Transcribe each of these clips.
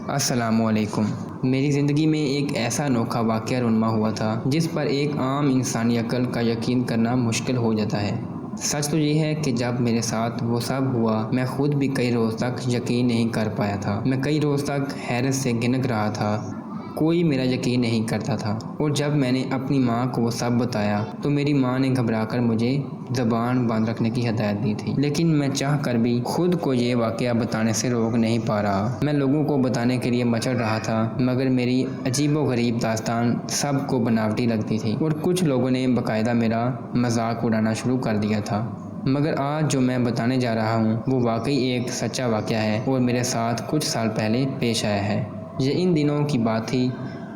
السلام علیکم۔ میری زندگی میں ایک ایسا انوکھا واقعہ رونما ہوا تھا جس پر ایک عام انسانی عقل کا یقین کرنا مشکل ہو جاتا ہے۔ سچ تو یہ ہے کہ جب میرے ساتھ وہ سب ہوا میں خود بھی کئی روز تک یقین نہیں کر پایا تھا۔ میں کئی روز تک حیرت سے گنگ رہا تھا، کوئی میرا یقین نہیں کرتا تھا۔ اور جب میں نے اپنی ماں کو وہ سب بتایا تو میری ماں نے گھبرا کر مجھے زبان بند رکھنے کی ہدایت دی تھی، لیکن میں چاہ کر بھی خود کو یہ واقعہ بتانے سے روک نہیں پا رہا۔ میں لوگوں کو بتانے کے لیے مچل رہا تھا، مگر میری عجیب و غریب داستان سب کو بناوٹی لگتی تھی اور کچھ لوگوں نے باقاعدہ میرا مذاق اڑانا شروع کر دیا تھا۔ مگر آج جو میں بتانے جا رہا ہوں وہ واقعی ایک سچا واقعہ ہے اور میرے ساتھ کچھ سال پہلے پیش آیا ہے۔ یہ ان دنوں کی بات تھی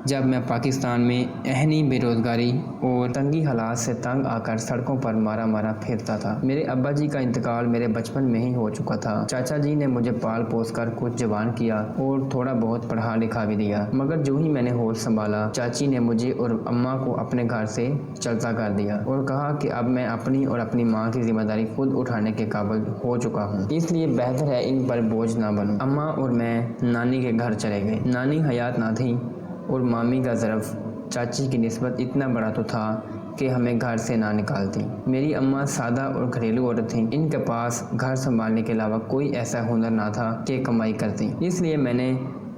جب میں پاکستان میں ذہنی بے روزگاری اور تنگی حالات سے تنگ آ کر سڑکوں پر مارا پھرتا تھا۔ میرے ابا جی کا انتقال میرے بچپن میں ہی ہو چکا تھا۔ چاچا جی نے مجھے پال پوس کر کچھ جوان کیا اور تھوڑا بہت پڑھا لکھا بھی دیا، مگر جو ہی میں نے ہوش سنبھالا چاچی نے مجھے اور اماں کو اپنے گھر سے چلتا کر دیا اور کہا کہ اب میں اپنی اور اپنی ماں کی ذمہ داری خود اٹھانے کے قابل ہو چکا ہوں، اس لیے بہتر ہے ان پر بوجھ نہ بنوں۔ اماں اور میں نانی کے گھر چلے گئے۔ نانی حیات نہ تھی اور مامی کا ظرف چاچی کی نسبت اتنا بڑا تو تھا کہ ہمیں گھر سے نہ نکالتی۔ میری اماں سادہ اور گھریلو عورت تھیں، ان کے پاس گھر سنبھالنے کے علاوہ کوئی ایسا ہنر نہ تھا کہ کمائی کرتی، اس لیے میں نے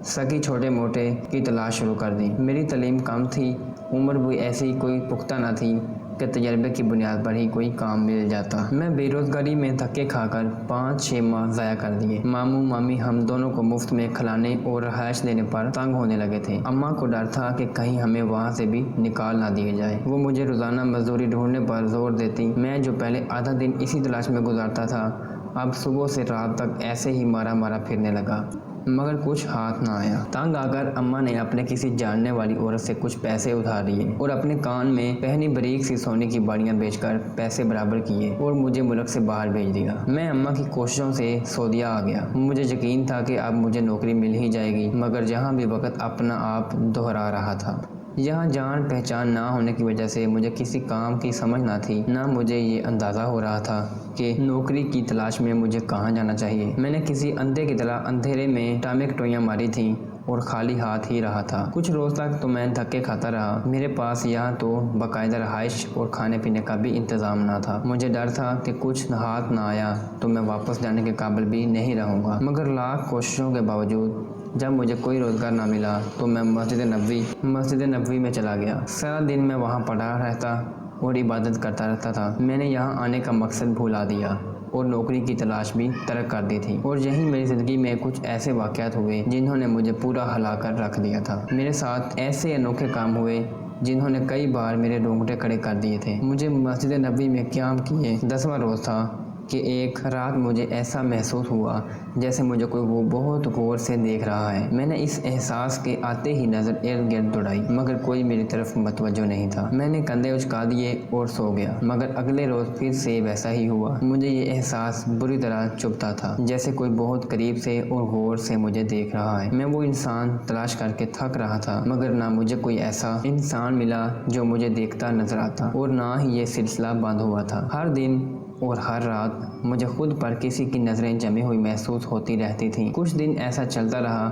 سکی چھوٹے موٹے کی تلاش شروع کر دی۔ میری تعلیم کم تھی، عمر بھی ایسی کوئی پختہ نہ تھی کہ تجربے کی بنیاد پر ہی کوئی کام مل جاتا۔ میں بے روزگاری میں دھکے کھا کر 5-6 ماہ ضائع کر دیے۔ ماموں مامی ہم دونوں کو مفت میں کھلانے اور رہائش دینے پر تنگ ہونے لگے تھے۔ اماں کو ڈر تھا کہ کہیں ہمیں وہاں سے بھی نکال نہ دیے جائے۔ وہ مجھے روزانہ مزدوری ڈھونڈنے پر زور دیتی۔ میں جو پہلے آدھا دن اسی تلاش میں گزارتا تھا اب صبح سے رات تک ایسے ہی مارا پھرنے لگا، مگر کچھ ہاتھ نہ آیا۔ تنگ آ کر اماں نے اپنے کسی جاننے والی عورت سے کچھ پیسے ادھار لیے اور اپنے کان میں پہنی باریک سی سونے کی باڑیاں بیچ کر پیسے برابر کیے اور مجھے ملک سے باہر بھیج دیا۔ میں اماں کی کوششوں سے سعودیہ آ گیا۔ مجھے یقین تھا کہ اب مجھے نوکری مل ہی جائے گی، مگر جہاں بھی وقت اپنا آپ دہرا رہا تھا۔ یہاں جان پہچان نہ ہونے کی وجہ سے مجھے کسی کام کی سمجھ نہ تھی، نہ مجھے یہ اندازہ ہو رہا تھا کہ نوکری کی تلاش میں مجھے کہاں جانا چاہیے۔ میں نے کسی اندھے کی طرح اندھیرے میں ٹامکٹویاں ماری تھیں اور خالی ہاتھ ہی رہا تھا۔ کچھ روز تک تو میں دھکے کھاتا رہا۔ میرے پاس یہاں تو باقاعدہ رہائش اور کھانے پینے کا بھی انتظام نہ تھا۔ مجھے ڈر تھا کہ کچھ ہاتھ نہ آیا تو میں واپس جانے کے قابل بھی نہیں رہوں گا، مگر لاکھ کوششوں کے باوجود جب مجھے کوئی روزگار نہ ملا تو میں مسجد نبوی میں چلا گیا۔ سارا دن میں وہاں پڑا رہتا اور عبادت کرتا رہتا تھا۔ میں نے یہاں آنے کا مقصد بھلا دیا اور نوکری کی تلاش بھی ترک کر دی تھی، اور یہی میری زندگی میں کچھ ایسے واقعات ہوئے جنہوں نے مجھے پورا ہلا کر رکھ دیا تھا۔ میرے ساتھ ایسے انوکھے کام ہوئے جنہوں نے کئی بار میرے رونگٹے کھڑے کر دیے تھے۔ مجھے مسجد نبوی میں قیام کیے 10واں روز تھا کہ ایک رات مجھے ایسا محسوس ہوا جیسے مجھے کوئی وہ بہت غور سے دیکھ رہا ہے۔ میں نے اس احساس کے آتے ہی نظر ارد گرد دوڑائی، مگر کوئی میری طرف متوجہ نہیں تھا۔ میں نے کندھے اچکا دیے اور سو گیا، مگر اگلے روز پھر سے ویسا ہی ہوا۔ مجھے یہ احساس بری طرح چبھتا تھا جیسے کوئی بہت قریب سے اور غور سے مجھے دیکھ رہا ہے۔ میں وہ انسان تلاش کر کے تھک رہا تھا، مگر نہ مجھے کوئی ایسا انسان ملا جو مجھے دیکھتا نظر آتا، اور نہ ہی یہ سلسلہ بند ہوا تھا۔ ہر دن اور ہر رات مجھے خود پر کسی کی نظریں جمی ہوئی محسوس ہوتی رہتی تھیں۔ کچھ دن ایسا چلتا رہا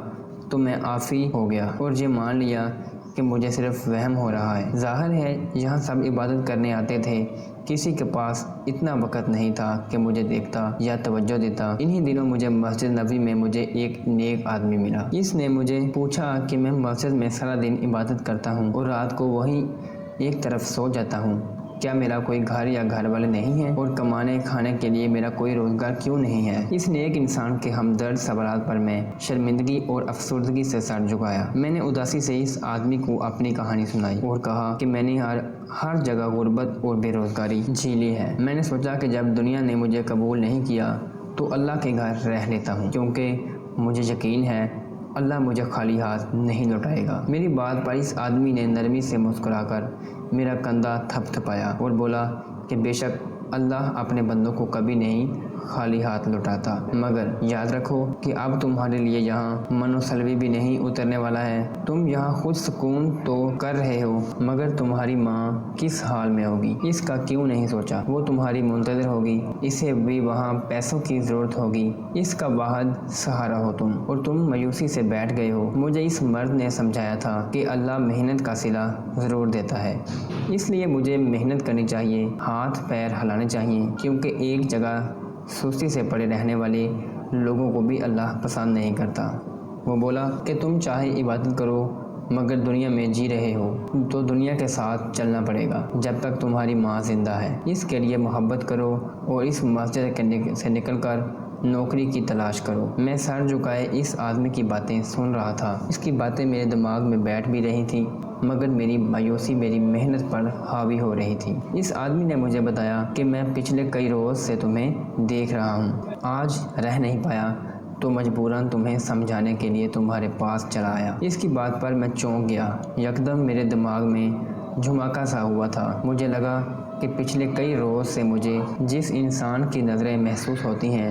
تو میں عافی ہو گیا اور یہ مان لیا کہ مجھے صرف وہم ہو رہا ہے۔ ظاہر ہے یہاں سب عبادت کرنے آتے تھے، کسی کے پاس اتنا وقت نہیں تھا کہ مجھے دیکھتا یا توجہ دیتا۔ انہی دنوں مجھے مسجد نبوی میں مجھے ایک نیک آدمی ملا۔ اس نے مجھے پوچھا کہ میں مسجد میں سارا دن عبادت کرتا ہوں اور رات کو وہیں ایک طرف سو جاتا ہوں، کیا میرا کوئی گھر یا گھر والے نہیں ہیں اور کمانے کھانے کے لیے میرا کوئی روزگار کیوں نہیں ہے؟ اس نیک انسان کے ہمدرد سوالات پر میں شرمندگی اور افسردگی سے سر جھکایا۔ میں نے اداسی سے اس آدمی کو اپنی کہانی سنائی اور کہا کہ میں نے ہر جگہ غربت اور بے روزگاری جھیلی ہے۔ میں نے سوچا کہ جب دنیا نے مجھے قبول نہیں کیا تو اللہ کے گھر رہ لیتا ہوں، کیونکہ مجھے یقین ہے اللہ مجھے خالی ہاتھ نہیں لوٹائے گا۔ میری بات پر اس آدمی نے نرمی سے مسکرا کر میرا کندھا تھپتھپایا اور بولا کہ بے شک اللہ اپنے بندوں کو کبھی نہیں خالی ہاتھ لوٹاتا، مگر یاد رکھو کہ اب تمہارے لیے یہاں منوسلوی بھی نہیں اترنے والا ہے۔ تم یہاں خود سکون تو کر رہے ہو، مگر تمہاری ماں کس حال میں ہوگی اس کا کیوں نہیں سوچا؟ وہ تمہاری منتظر ہوگی، اسے بھی وہاں پیسوں کی ضرورت ہوگی، اس کا واحد سہارا ہو تم، اور تم مایوسی سے بیٹھ گئے ہو۔ مجھے اس مرد نے سمجھایا تھا کہ اللہ محنت کا صلہ ضرور دیتا ہے، اس لیے مجھے محنت کرنی چاہیے، ہاتھ پیر ہلانے چاہیے، کیونکہ ایک جگہ سستی سے پڑے رہنے والے لوگوں کو بھی اللہ پسند نہیں کرتا۔ وہ بولا کہ تم چاہے عبادت کرو، مگر دنیا میں جی رہے ہو تو دنیا کے ساتھ چلنا پڑے گا جب تک تمہاری ماں زندہ ہے۔ اس کے لیے محبت کرو اور اس مسجد سے نکل کر نوکری کی تلاش کرو۔ میں سر جھکائے اس آدمی کی باتیں سن رہا تھا، اس کی باتیں میرے دماغ میں بیٹھ بھی رہی تھیں، مگر میری مایوسی میری محنت پر حاوی ہو رہی تھی۔ اس آدمی نے مجھے بتایا کہ میں پچھلے کئی روز سے تمہیں دیکھ رہا ہوں، آج رہ نہیں پایا تو مجبوراً تمہیں سمجھانے کے لیے تمہارے پاس چلا آیا۔ اس کی بات پر میں چونک گیا، یکدم میرے دماغ میں جھماکا سا ہوا تھا۔ مجھے لگا کہ پچھلے کئی روز سے مجھے جس انسان کی نظریں محسوس ہوتی ہیں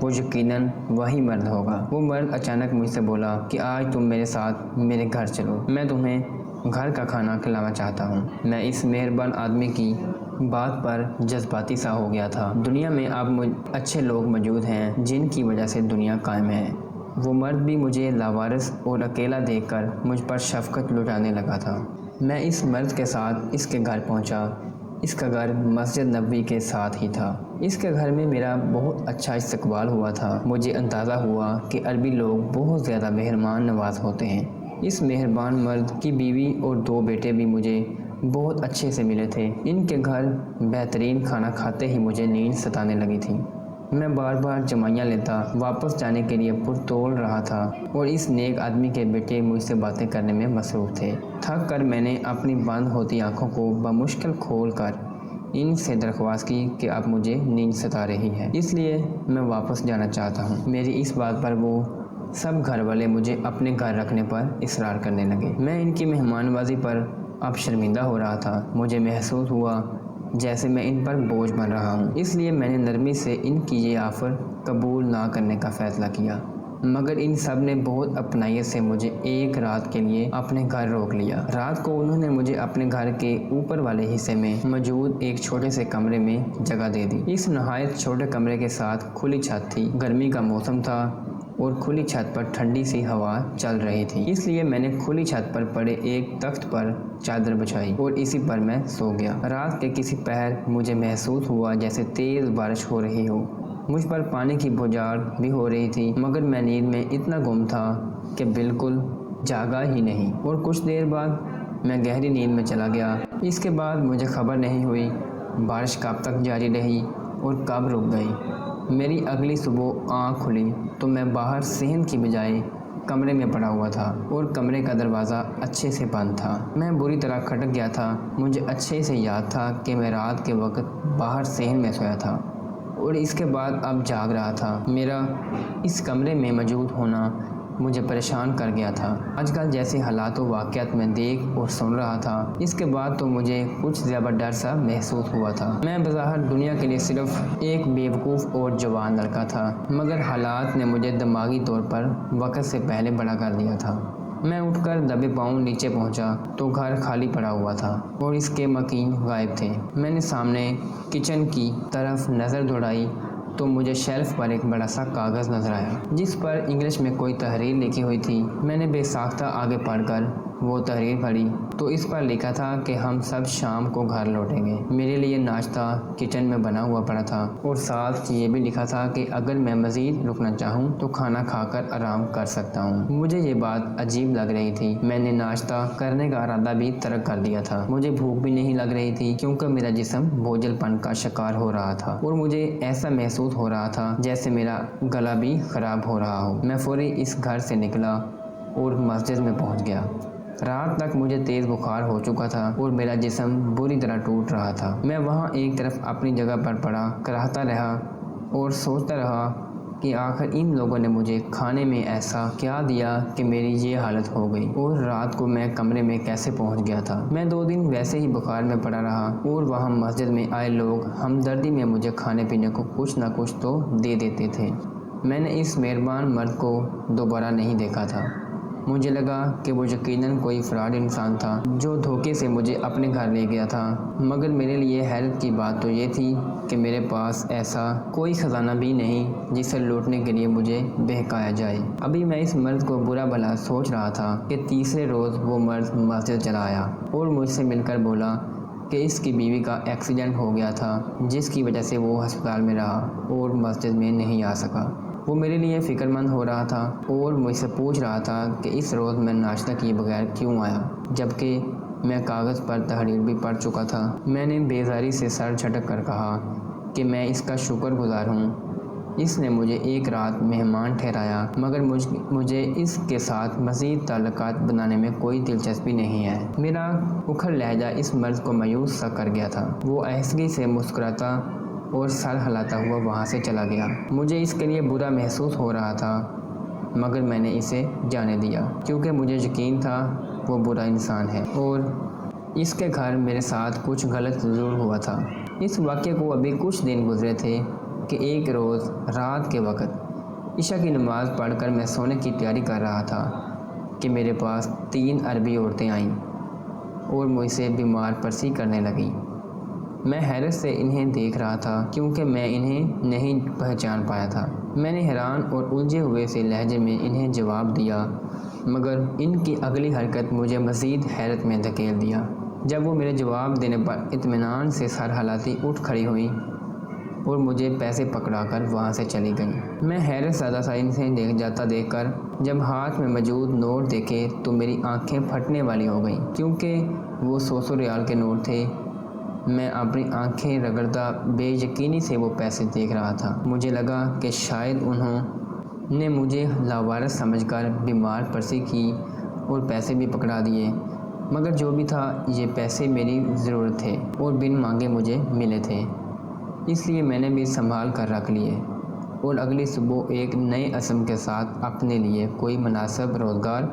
وہ یقیناً وہی مرد ہوگا۔ وہ مرد اچانک مجھ سے بولا کہ آج تم میرے ساتھ میرے گھر چلو، میں تمہیں گھر کا کھانا کھلانا چاہتا ہوں۔ میں اس مہربان آدمی کی بات پر جذباتی سا ہو گیا تھا۔ دنیا میں اب اچھے لوگ موجود ہیں جن کی وجہ سے دنیا قائم ہے۔ وہ مرد بھی مجھے لاوارث اور اکیلا دیکھ کر مجھ پر شفقت لٹانے لگا تھا۔ میں اس مرد کے ساتھ اس کے گھر پہنچا۔ اس کا گھر مسجد نبوی کے ساتھ ہی تھا۔ اس کے گھر میں میرا بہت اچھا استقبال ہوا تھا۔ مجھے اندازہ ہوا کہ عربی لوگ بہت زیادہ مہمان نواز ہوتے ہیں۔ اس مہربان مرد کی بیوی اور 2 بیٹے بھی مجھے بہت اچھے سے ملے تھے۔ ان کے گھر بہترین کھانا کھاتے ہی مجھے نیند ستانے لگی تھی۔ میں بار بار جمائیاں لیتا، واپس جانے کے لیے پرتول رہا تھا، اور اس نیک آدمی کے بیٹے مجھ سے باتیں کرنے میں مصروف تھے۔ تھک کر میں نے اپنی بند ہوتی آنکھوں کو بمشکل کھول کر ان سے درخواست کی کہ اب مجھے نیند ستا رہی ہے، اس لیے میں واپس جانا چاہتا ہوں۔ میری اس بات پر وہ سب گھر والے مجھے اپنے گھر رکھنے پر اصرار کرنے لگے۔ میں ان کی مہمان نوازی پر اب شرمندہ ہو رہا تھا۔ مجھے محسوس ہوا جیسے میں ان پر بوجھ بن رہا ہوں، اس لیے میں نے نرمی سے ان کی یہ آفر قبول نہ کرنے کا فیصلہ کیا، مگر ان سب نے بہت اپنائیت سے مجھے ایک رات کے لیے اپنے گھر روک لیا۔ رات کو انہوں نے مجھے اپنے گھر کے اوپر والے حصے میں موجود ایک چھوٹے سے کمرے میں جگہ دے دی۔ اس نہایت چھوٹے کمرے کے ساتھ کھلی چھت تھی۔ گرمی کا موسم تھا اور کھلی چھت پر ٹھنڈی سی ہوا چل رہی تھی، اس لیے میں نے کھلی چھت پر پڑے ایک تخت پر چادر بچھائی اور اسی پر میں سو گیا۔ رات کے کسی پہر مجھے محسوس ہوا جیسے تیز بارش ہو رہی ہو، مجھ پر پانی کی بھوچار بھی ہو رہی تھی، مگر میں نیند میں اتنا گم تھا کہ بالکل جاگا ہی نہیں، اور کچھ دیر بعد میں گہری نیند میں چلا گیا۔ اس کے بعد مجھے خبر نہیں ہوئی بارش کب تک جاری رہی اور کب رک گئی۔ میری اگلی صبح آنکھ کھلی تو میں باہر صحن کی بجائے کمرے میں پڑا ہوا تھا، اور کمرے کا دروازہ اچھے سے بند تھا۔ میں بری طرح کھٹک گیا تھا۔ مجھے اچھے سے یاد تھا کہ میں رات کے وقت باہر صحن میں سویا تھا اور اس کے بعد اب جاگ رہا تھا۔ میرا اس کمرے میں موجود ہونا مجھے پریشان کر گیا تھا۔ آج کل جیسے حالات و واقعات میں دیکھ اور سن رہا تھا، اس کے بعد تو مجھے کچھ زیادہ ڈر سا محسوس ہوا تھا۔ میں بظاہر دنیا کے لیے صرف ایک بیوقوف اور جوان لڑکا تھا، مگر حالات نے مجھے دماغی طور پر وقت سے پہلے بڑا کر دیا تھا۔ میں اٹھ کر دبے پاؤں نیچے پہنچا تو گھر خالی پڑا ہوا تھا اور اس کے مکین غائب تھے۔ میں نے سامنے کچن کی طرف نظر دوڑائی تو مجھے شیلف پر ایک بڑا سا کاغذ نظر آیا جس پر انگلش میں کوئی تحریر لکھی ہوئی تھی۔ میں نے بے ساختہ آگے پڑھ کر وہ تحریر پڑھی تو اس پر لکھا تھا کہ ہم سب شام کو گھر لوٹیں گے۔ میرے لیے ناشتہ کچن میں بنا ہوا پڑا تھا اور ساتھ یہ بھی لکھا تھا کہ اگر میں مزید رکنا چاہوں تو کھانا کھا کر آرام کر سکتا ہوں۔ مجھے یہ بات عجیب لگ رہی تھی۔ میں نے ناشتہ کرنے کا ارادہ بھی ترک کر دیا تھا۔ مجھے بھوک بھی نہیں لگ رہی تھی کیونکہ میرا جسم بوجھل پن کا شکار ہو رہا تھا اور مجھے ایسا محسوس ہو رہا تھا جیسے میرا گلا بھی خراب ہو رہا ہو۔ میں فوری اس گھر سے نکلا اور مسجد میں پہنچ گیا۔ رات تک مجھے تیز بخار ہو چکا تھا اور میرا جسم بری طرح ٹوٹ رہا تھا۔ میں وہاں ایک طرف اپنی جگہ پر پڑا کراہتا رہا اور سوچتا رہا کہ آخر ان لوگوں نے مجھے کھانے میں ایسا کیا دیا کہ میری یہ حالت ہو گئی، اور رات کو میں کمرے میں کیسے پہنچ گیا تھا۔ میں 2 دن ویسے ہی بخار میں پڑا رہا، اور وہاں مسجد میں آئے لوگ ہمدردی میں مجھے کھانے پینے کو کچھ نہ کچھ تو دے دیتے تھے۔ میں نے اس مہربان مرد کو دوبارہ نہیں دیکھا تھا۔ مجھے لگا کہ وہ یقیناً کوئی فراڈ انسان تھا جو دھوکے سے مجھے اپنے گھر لے گیا تھا، مگر میرے لیے حیرت کی بات تو یہ تھی کہ میرے پاس ایسا کوئی خزانہ بھی نہیں جسے لوٹنے کے لیے مجھے بہکایا جائے۔ ابھی میں اس مرد کو برا بھلا سوچ رہا تھا کہ تیسرے روز وہ مرد مسجد چلا آیا اور مجھ سے مل کر بولا کہ اس کی بیوی کا ایکسیڈنٹ ہو گیا تھا، جس کی وجہ سے وہ ہسپتال میں رہا اور مسجد میں نہیں آ سکا۔ وہ میرے لیے فکر مند ہو رہا تھا اور مجھ سے پوچھ رہا تھا کہ اس روز میں ناشتہ کیے بغیر کیوں آیا، جبکہ میں کاغذ پر تحریر بھی پڑھ چکا تھا۔ میں نے بیزاری سے سر جھٹک کر کہا کہ میں اس کا شکر گزار ہوں، اس نے مجھے ایک رات مہمان ٹھہرایا، مگر مجھے اس کے ساتھ مزید تعلقات بنانے میں کوئی دلچسپی نہیں ہے۔ میرا اکھڑ لہجہ اس مرد کو مایوس سا کر گیا تھا۔ وہ آہستگی سے مسکراتا اور سر ہلاتا ہوا وہاں سے چلا گیا۔ مجھے اس کے لیے برا محسوس ہو رہا تھا، مگر میں نے اسے جانے دیا، کیونکہ مجھے یقین تھا وہ برا انسان ہے اور اس کے گھر میرے ساتھ کچھ غلط ضرور ہوا تھا۔ اس واقعے کو ابھی کچھ دن گزرے تھے کہ ایک روز رات کے وقت عشاء کی نماز پڑھ کر میں سونے کی تیاری کر رہا تھا کہ میرے پاس 3 عربی عورتیں آئیں اور مجھ سے بیمار پرسی کرنے لگیں۔ میں حیرت سے انہیں دیکھ رہا تھا کیونکہ میں انہیں نہیں پہچان پایا تھا۔ میں نے حیران اور الجھے ہوئے سے لہجے میں انہیں جواب دیا، مگر ان کی اگلی حرکت مجھے مزید حیرت میں دھکیل دیا جب وہ میرے جواب دینے پر اطمینان سے سر ہلاتی اٹھ کھڑی ہوئیں اور مجھے پیسے پکڑا کر وہاں سے چلی گئیں۔ میں حیرت زدہ سا انہیں دیکھ کر جب ہاتھ میں موجود نوٹ دیکھے تو میری آنکھیں پھٹنے والی ہو گئیں، کیونکہ وہ 100 ریال کے نوٹ تھے۔ میں اپنی آنکھیں رگڑتا بے یقینی سے وہ پیسے دیکھ رہا تھا۔ مجھے لگا کہ شاید انہوں نے مجھے لاوارث سمجھ کر بیمار پرسی کی اور پیسے بھی پکڑا دیے، مگر جو بھی تھا یہ پیسے میری ضرورت تھے اور بن مانگے مجھے ملے تھے، اس لیے میں نے بھی سنبھال کر رکھ لیے اور اگلی صبح ایک نئے عزم کے ساتھ اپنے لیے کوئی مناسب روزگار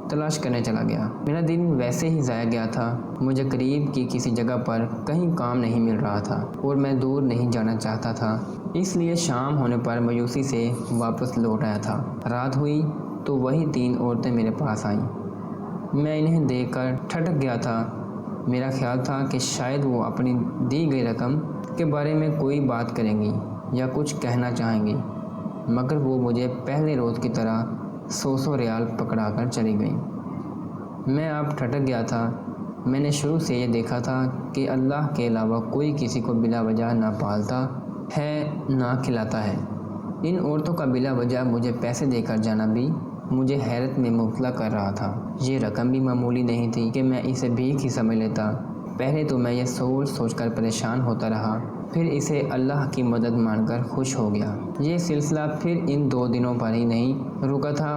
تلاش کرنے چلا گیا۔ میرا دن ویسے ہی ضائع گیا تھا۔ مجھے قریب کی کسی جگہ پر کہیں کام نہیں مل رہا تھا اور میں دور نہیں جانا چاہتا تھا، اس لیے شام ہونے پر مایوسی سے واپس لوٹ آیا تھا۔ رات ہوئی تو وہی 3 عورتیں میرے پاس آئیں۔ میں انہیں دیکھ کر ٹھٹک گیا تھا۔ میرا خیال تھا کہ شاید وہ اپنی دی گئی رقم کے بارے میں کوئی بات کریں گی یا کچھ کہنا چاہیں گی، مگر وہ مجھے پہلے روز کی طرح 100 ریال پکڑا کر چلی گئیں۔ میں اب ٹھٹک گیا تھا۔ میں نے شروع سے یہ دیکھا تھا کہ اللہ کے علاوہ کوئی کسی کو بلا وجہ نہ پالتا ہے نہ کھلاتا ہے۔ ان عورتوں کا بلا وجہ مجھے پیسے دے کر جانا بھی مجھے حیرت میں مبتلا کر رہا تھا۔ یہ رقم بھی معمولی نہیں تھی کہ میں اسے بھیک ہی سمجھ لیتا۔ پہلے تو میں یہ سوچ کر پریشان ہوتا رہا، پھر اسے اللہ کی مدد مان کر خوش ہو گیا۔ یہ سلسلہ پھر ان 2 دنوں پر ہی نہیں رکا تھا،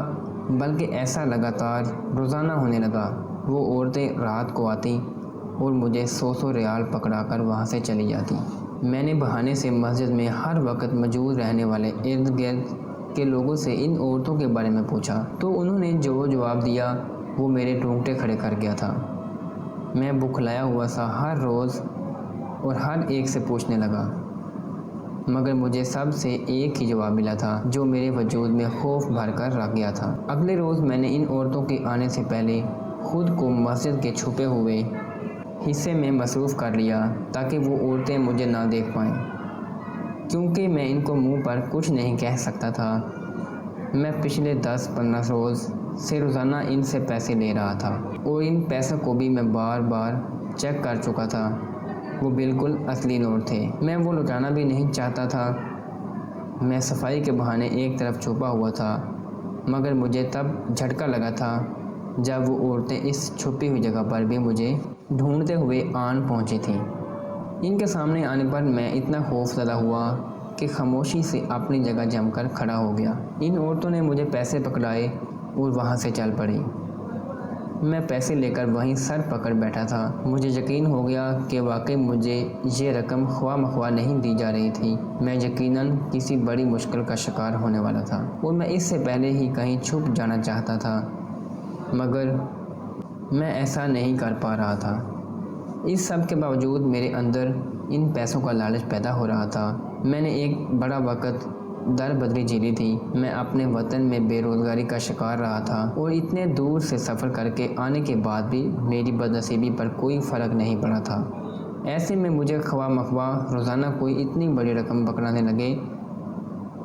بلکہ ایسا لگاتار روزانہ ہونے لگا۔ وہ عورتیں رات کو آتیں اور مجھے 100 ریال پکڑا کر وہاں سے چلی جاتی۔ میں نے بہانے سے مسجد میں ہر وقت موجود رہنے والے ارد گرد کے لوگوں سے ان عورتوں کے بارے میں پوچھا تو انہوں نے جو جواب دیا وہ میرے رونگٹے کھڑے کر گیا تھا۔ میں بکھلایا ہوا سا ہر روز اور ہر ایک سے پوچھنے لگا، مگر مجھے سب سے ایک ہی جواب ملا تھا جو میرے وجود میں خوف بھر کر رکھ گیا تھا۔ اگلے روز میں نے ان عورتوں کے آنے سے پہلے خود کو مسجد کے چھپے ہوئے حصے میں مصروف کر لیا تاکہ وہ عورتیں مجھے نہ دیکھ پائیں، کیونکہ میں ان کو منہ پر کچھ نہیں کہہ سکتا تھا۔ میں پچھلے 10-15 روز سے روزانہ ان سے پیسے لے رہا تھا اور ان پیسوں کو بھی میں بار بار چیک کر چکا تھا، وہ بالکل اصلی نوٹ تھے۔ میں وہ لوٹانا بھی نہیں چاہتا تھا۔ میں صفائی کے بہانے ایک طرف چھپا ہوا تھا، مگر مجھے تب جھٹکا لگا تھا جب وہ عورتیں اس چھپی ہوئی جگہ پر بھی مجھے ڈھونڈتے ہوئے آن پہنچی تھیں۔ ان کے سامنے آنے پر میں اتنا خوف زدہ ہوا کہ خاموشی سے اپنی جگہ جم کر کھڑا ہو گیا۔ ان عورتوں نے مجھے پیسے پکڑائے اور وہاں سے چل پڑی۔ میں پیسے لے کر وہیں سر پکڑ بیٹھا تھا۔ مجھے یقین ہو گیا کہ واقعی مجھے یہ رقم خواہ مخواہ نہیں دی جا رہی تھی، میں یقیناً کسی بڑی مشکل کا شکار ہونے والا تھا اور میں اس سے پہلے ہی کہیں چھپ جانا چاہتا تھا، مگر میں ایسا نہیں کر پا رہا تھا۔ اس سب کے باوجود میرے اندر ان پیسوں کا لالچ پیدا ہو رہا تھا۔ میں نے ایک بڑا وقت در بدری جھیلی تھی۔ میں اپنے وطن میں بے روزگاری کا شکار رہا تھا اور اتنے دور سے سفر کر کے آنے کے بعد بھی میری بدنصیبی پر کوئی فرق نہیں پڑا تھا۔ ایسے میں مجھے خواہ مخواہ روزانہ کوئی اتنی بڑی رقم پکڑانے لگے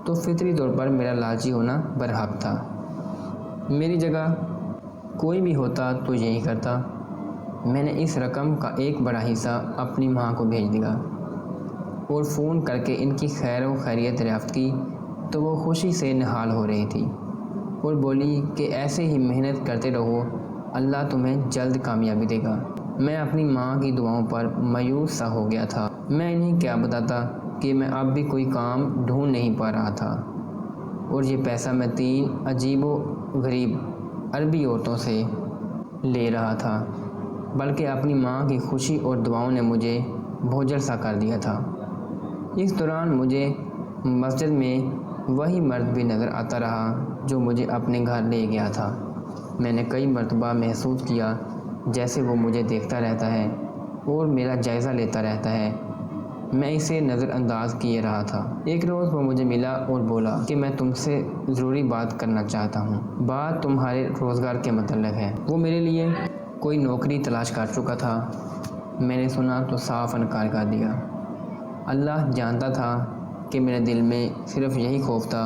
تو فطری طور پر میرا لالچی ہونا برحق تھا۔ میری جگہ کوئی بھی ہوتا تو یہی کرتا۔ میں نے اس رقم کا ایک بڑا حصہ اپنی ماں کو بھیج دیا اور فون کر کے ان کی خیر و خیریت دریافت کی تو وہ خوشی سے نہال ہو رہی تھی اور بولی کہ ایسے ہی محنت کرتے رہو، اللہ تمہیں جلد کامیابی دے گا۔ میں اپنی ماں کی دعاؤں پر مایوس سا ہو گیا تھا۔ میں انہیں کیا بتاتا کہ میں اب بھی کوئی کام ڈھونڈ نہیں پا رہا تھا اور یہ پیسہ میں 3 عجیب و غریب عربی عورتوں سے لے رہا تھا، بلکہ اپنی ماں کی خوشی اور دعاؤں نے مجھے بھوجل سا کر دیا تھا۔ اس دوران مجھے مسجد میں وہی مرد بھی نظر آتا رہا جو مجھے اپنے گھر لے گیا تھا۔ میں نے کئی مرتبہ محسوس کیا جیسے وہ مجھے دیکھتا رہتا ہے اور میرا جائزہ لیتا رہتا ہے۔ میں اسے نظر انداز کیے رہا تھا۔ ایک روز وہ مجھے ملا اور بولا کہ میں تم سے ضروری بات کرنا چاہتا ہوں۔ بات تمہارے روزگار کے متعلق ہے۔ وہ میرے لیے کوئی نوکری تلاش کر چکا تھا۔ میں نے سنا تو صاف انکار کر دیا۔ اللہ جانتا تھا کہ میرے دل میں صرف یہی خوف تھا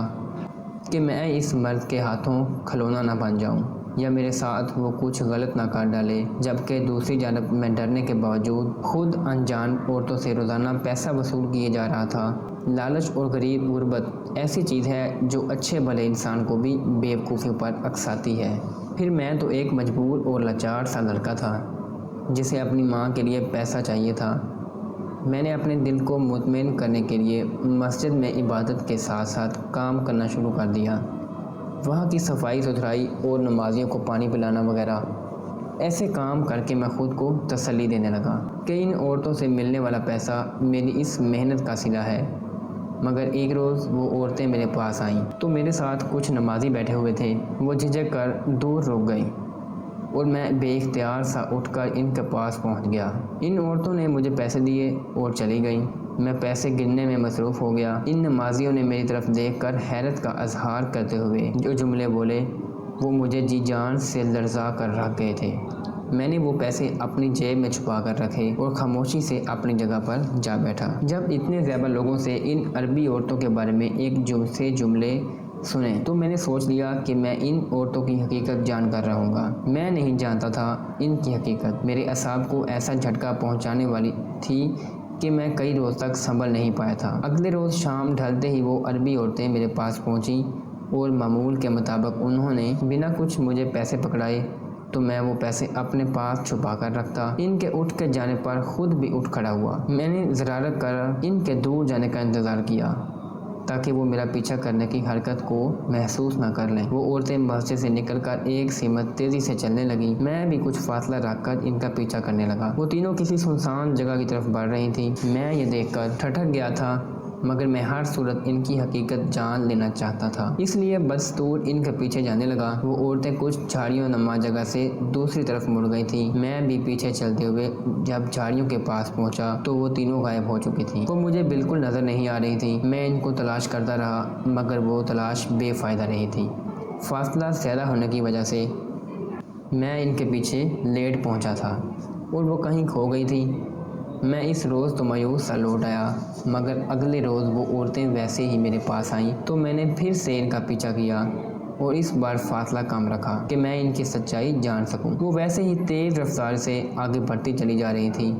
کہ میں اس مرد کے ہاتھوں کھلونا نہ بن جاؤں یا میرے ساتھ وہ کچھ غلط نہ کر ڈالے، جبکہ دوسری جانب میں ڈرنے کے باوجود خود انجان عورتوں سے روزانہ پیسہ وصول کیے جا رہا تھا۔ لالچ اور غریب غربت ایسی چیز ہے جو اچھے بھلے انسان کو بھی بے وقوفی پر اکساتی ہے۔ پھر میں تو ایک مجبور اور لاچار سا لڑکا تھا جسے اپنی ماں کے لیے پیسہ چاہیے تھا۔ میں نے اپنے دل کو مطمئن کرنے کے لیے مسجد میں عبادت کے ساتھ ساتھ کام کرنا شروع کر دیا۔ وہاں کی صفائی ستھرائی اور نمازیوں کو پانی پلانا وغیرہ ایسے کام کر کے میں خود کو تسلی دینے لگا کہ ان عورتوں سے ملنے والا پیسہ میری اس محنت کا صلہ ہے۔ مگر ایک روز وہ عورتیں میرے پاس آئیں تو میرے ساتھ کچھ نمازی بیٹھے ہوئے تھے۔ وہ جھجک کر دور رک گئیں اور میں بے اختیار سا اٹھ کر ان کے پاس پہنچ گیا۔ ان عورتوں نے مجھے پیسے دیے اور چلی گئیں۔ میں پیسے گننے میں مصروف ہو گیا۔ ان نمازیوں نے میری طرف دیکھ کر حیرت کا اظہار کرتے ہوئے جو جملے بولے وہ مجھے جی جان سے لرزا کر رکھ گئے تھے۔ میں نے وہ پیسے اپنی جیب میں چھپا کر رکھے اور خاموشی سے اپنی جگہ پر جا بیٹھا۔ جب اتنے زیادہ لوگوں سے ان عربی عورتوں کے بارے میں ایک جملے سنے تو میں نے سوچ لیا کہ میں ان عورتوں کی حقیقت جان کر رہوں گا۔ میں نہیں جانتا تھا ان کی حقیقت میرے اعصاب کو ایسا جھٹکا پہنچانے والی تھی کہ میں کئی روز تک سنبھل نہیں پایا تھا۔ اگلے روز شام ڈھلتے ہی وہ عربی عورتیں میرے پاس پہنچیں اور معمول کے مطابق انہوں نے بنا کچھ مجھے پیسے پکڑائے تو میں وہ پیسے اپنے پاس چھپا کر رکھتا۔ ان کے اٹھ کے جانے پر خود بھی اٹھ کھڑا ہوا۔ میں نے زرارت کر ان کے دور جانے کا انتظار کیا تاکہ وہ میرا پیچھا کرنے کی حرکت کو محسوس نہ کر لیں۔ وہ عورتیں مسجد سے نکل کر ایک سمت تیزی سے چلنے لگیں۔ میں بھی کچھ فاصلہ رکھ کر ان کا پیچھا کرنے لگا۔ وہ تینوں کسی سنسان جگہ کی طرف بڑھ رہی تھیں۔ میں یہ دیکھ کر ٹھٹک گیا تھا، مگر میں ہر صورت ان کی حقیقت جان لینا چاہتا تھا، اس لیے بدستور ان کے پیچھے جانے لگا۔ وہ عورتیں کچھ جھاڑیوں نما جگہ سے دوسری طرف مڑ گئی تھیں۔ میں بھی پیچھے چلتے ہوئے جب جھاڑیوں کے پاس پہنچا تو وہ تینوں غائب ہو چکی تھیں۔ وہ مجھے بالکل نظر نہیں آ رہی تھیں۔ میں ان کو تلاش کرتا رہا مگر وہ تلاش بے فائدہ رہی تھی۔ فاصلہ زیادہ ہونے کی وجہ سے میں ان کے پیچھے لیٹ پہنچا تھا اور وہ کہیں کھو گئی تھی۔ میں اس روز تو مایوس سا لوٹ آیا، مگر اگلے روز وہ عورتیں ویسے ہی میرے پاس آئیں تو میں نے پھر سے ان کا پیچھا کیا اور اس بار فاصلہ کم رکھا کہ میں ان کی سچائی جان سکوں۔ وہ ویسے ہی تیز رفتار سے آگے بڑھتی چلی جا رہی تھی۔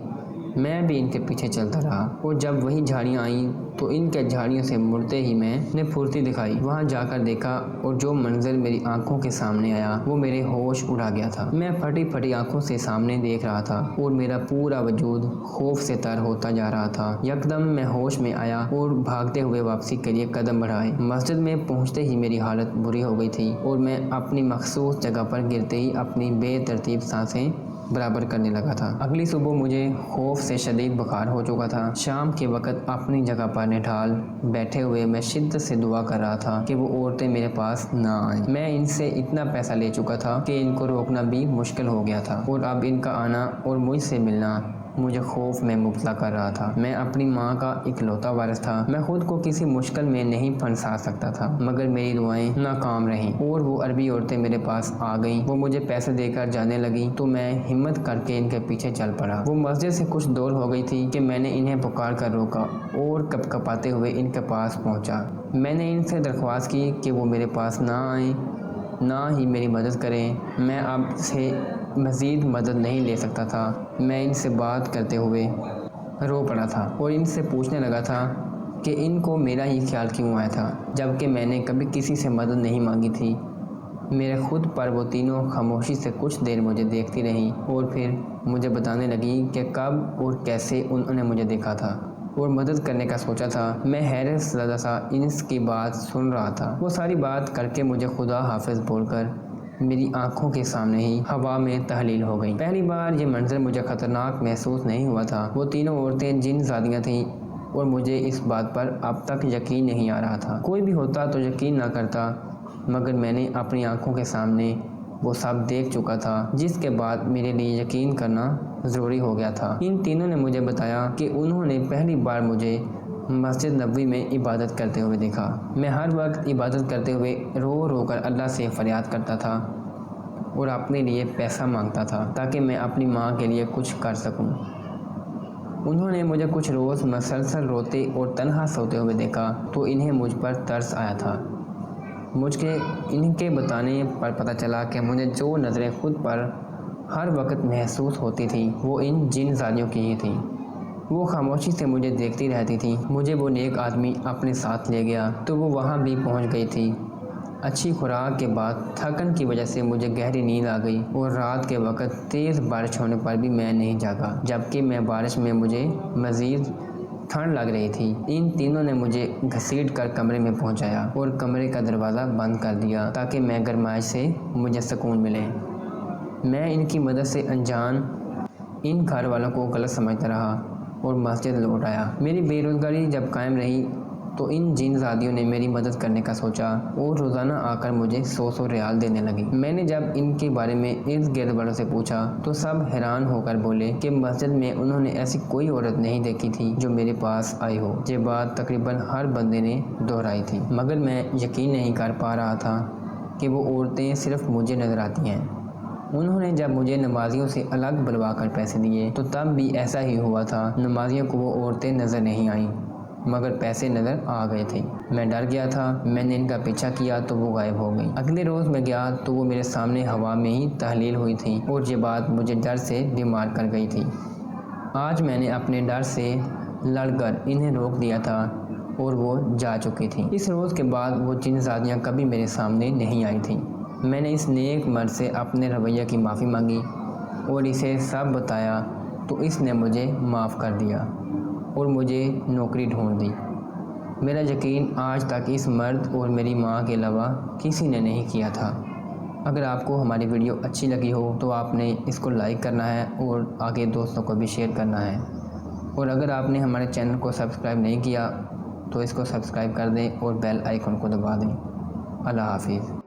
میں بھی ان کے پیچھے چلتا رہا اور جب وہی جھاڑیاں آئیں تو ان کے جھاڑیوں سے مڑتے ہی میں نے پھرتی دکھائی۔ وہاں جا کر دیکھا اور جو منظر میری آنکھوں کے سامنے آیا وہ میرے ہوش اڑا گیا تھا۔ میں پھٹی پھٹی آنکھوں سے سامنے دیکھ رہا تھا اور میرا پورا وجود خوف سے تر ہوتا جا رہا تھا۔ یکدم میں ہوش میں آیا اور بھاگتے ہوئے واپسی کے لیے قدم بڑھائے۔ مسجد میں پہنچتے ہی میری حالت بری ہو گئی تھی اور میں اپنی مخصوص جگہ پر گرتے ہی اپنی بے ترتیب سانسیں برابر کرنے لگا تھا۔ اگلی صبح مجھے خوف سے شدید بخار ہو چکا تھا۔ شام کے وقت اپنی جگہ پر نڈھال بیٹھے ہوئے میں شدت سے دعا کر رہا تھا کہ وہ عورتیں میرے پاس نہ آئیں۔ میں ان سے اتنا پیسہ لے چکا تھا کہ ان کو روکنا بھی مشکل ہو گیا تھا اور اب ان کا آنا اور مجھ سے ملنا مجھے خوف میں مبتلا کر رہا تھا۔ میں اپنی ماں کا اکلوتا وارث تھا۔ میں خود کو کسی مشکل میں نہیں پھنسا سکتا تھا مگر میری دعائیں ناکام رہیں اور وہ عربی عورتیں میرے پاس آ گئیں۔ وہ مجھے پیسے دے کر جانے لگیں تو میں ہمت کر کے ان کے پیچھے چل پڑا۔ وہ مسجد سے کچھ دور ہو گئی تھی کہ میں نے انہیں پکار کر روکا اور کپ کپاتے ہوئے ان کے پاس پہنچا۔ میں نے ان سے درخواست کی کہ وہ میرے پاس نہ آئیں، نہ ہی میری مدد کریں۔ میں اب سے مزید مدد نہیں لے سکتا تھا۔ میں ان سے بات کرتے ہوئے رو پڑا تھا اور ان سے پوچھنے لگا تھا کہ ان کو میرا ہی خیال کیوں آیا تھا جبکہ میں نے کبھی کسی سے مدد نہیں مانگی تھی۔ میرے خود پر وہ تینوں خاموشی سے کچھ دیر مجھے دیکھتی رہیں اور پھر مجھے بتانے لگیں کہ کب اور کیسے انہوں نے مجھے دیکھا تھا اور مدد کرنے کا سوچا تھا۔ میں حیرت زدہ سا ان کی بات سن رہا تھا۔ وہ ساری بات کر کے مجھے خدا حافظ بول کر میری آنکھوں کے سامنے ہی ہوا میں تحلیل ہو گئی۔ پہلی بار یہ منظر مجھے خطرناک محسوس نہیں ہوا تھا۔ وہ تینوں عورتیں جن زادیاں تھیں اور مجھے اس بات پر اب تک یقین نہیں آ رہا تھا۔ کوئی بھی ہوتا تو یقین نہ کرتا مگر میں نے اپنی آنکھوں کے سامنے وہ سب دیکھ چکا تھا جس کے بعد میرے لیے یقین کرنا ضروری ہو گیا تھا۔ ان تینوں نے مجھے بتایا کہ انہوں نے پہلی بار مجھے مسجد نبوی میں عبادت کرتے ہوئے دیکھا۔ میں ہر وقت عبادت کرتے ہوئے رو رو کر اللہ سے فریاد کرتا تھا اور اپنے لیے پیسہ مانگتا تھا تاکہ میں اپنی ماں کے لیے کچھ کر سکوں۔ انہوں نے مجھے کچھ روز مسلسل روتے اور تنہا سوتے ہوئے دیکھا تو انہیں مجھ پر ترس آیا تھا۔ مجھے ان کے بتانے پر پتہ چلا کہ مجھے جو نظریں خود پر ہر وقت محسوس ہوتی تھیں وہ ان جن زادیوں کی ہی تھیں۔ وہ خاموشی سے مجھے دیکھتی رہتی تھیں۔ مجھے وہ نیک آدمی اپنے ساتھ لے گیا تو وہ وہاں بھی پہنچ گئی تھی۔ اچھی خوراک کے بعد تھکن کی وجہ سے مجھے گہری نیند آ گئی اور رات کے وقت تیز بارش ہونے پر بھی میں نہیں جاگا جبکہ میں بارش میں مجھے مزید ٹھنڈ لگ رہی تھی۔ ان تینوں نے مجھے گھسیٹ کر کمرے میں پہنچایا اور کمرے کا دروازہ بند کر دیا تاکہ میں گرمائش سے مجھے سکون ملے۔ میں ان کی مدد سے انجان ان گھر والوں کو غلط سمجھتا رہا اور مسجد لوٹ آیا۔ میری بے روزگاری جب قائم رہی تو ان جن زادیوں نے میری مدد کرنے کا سوچا اور روزانہ آ کر مجھے 100 ریال دینے لگی۔ میں نے جب ان کے بارے میں ارد گرد والوں سے پوچھا تو سب حیران ہو کر بولے کہ مسجد میں انہوں نے ایسی کوئی عورت نہیں دیکھی تھی جو میرے پاس آئی ہو۔ یہ بات تقریباً ہر بندے نے دہرائی تھی مگر میں یقین نہیں کر پا رہا تھا کہ وہ عورتیں صرف مجھے نظر آتی ہیں۔ انہوں نے جب مجھے نمازیوں سے الگ بلوا کر پیسے دیے تو تب بھی ایسا ہی ہوا تھا۔ نمازیوں کو وہ عورتیں نظر نہیں آئیں مگر پیسے نظر آ گئے تھے۔ میں ڈر گیا تھا۔ میں نے ان کا پیچھا کیا تو وہ غائب ہو گئی۔ اگلے روز میں گیا تو وہ میرے سامنے ہوا میں ہی تحلیل ہوئی تھی اور یہ بات مجھے ڈر سے بیمار کر گئی تھی۔ آج میں نے اپنے ڈر سے لڑ کر انہیں روک دیا تھا اور وہ جا چکی تھیں۔ اس روز کے بعد وہ جن زادیاں کبھی میرے سامنے نہیں آئی تھیں۔ میں نے اس نیک مرد سے اپنے رویے کی معافی مانگی اور اسے سب بتایا تو اس نے مجھے معاف کر دیا اور مجھے نوکری ڈھونڈ دی۔ میرا یقین آج تک اس مرد اور میری ماں کے علاوہ کسی نے نہیں کیا تھا۔ اگر آپ کو ہماری ویڈیو اچھی لگی ہو تو آپ نے اس کو لائک کرنا ہے اور آگے دوستوں کو بھی شیئر کرنا ہے، اور اگر آپ نے ہمارے چینل کو سبسکرائب نہیں کیا تو اس کو سبسکرائب کر دیں اور بیل آئیکن کو دبا دیں۔ اللہ حافظ۔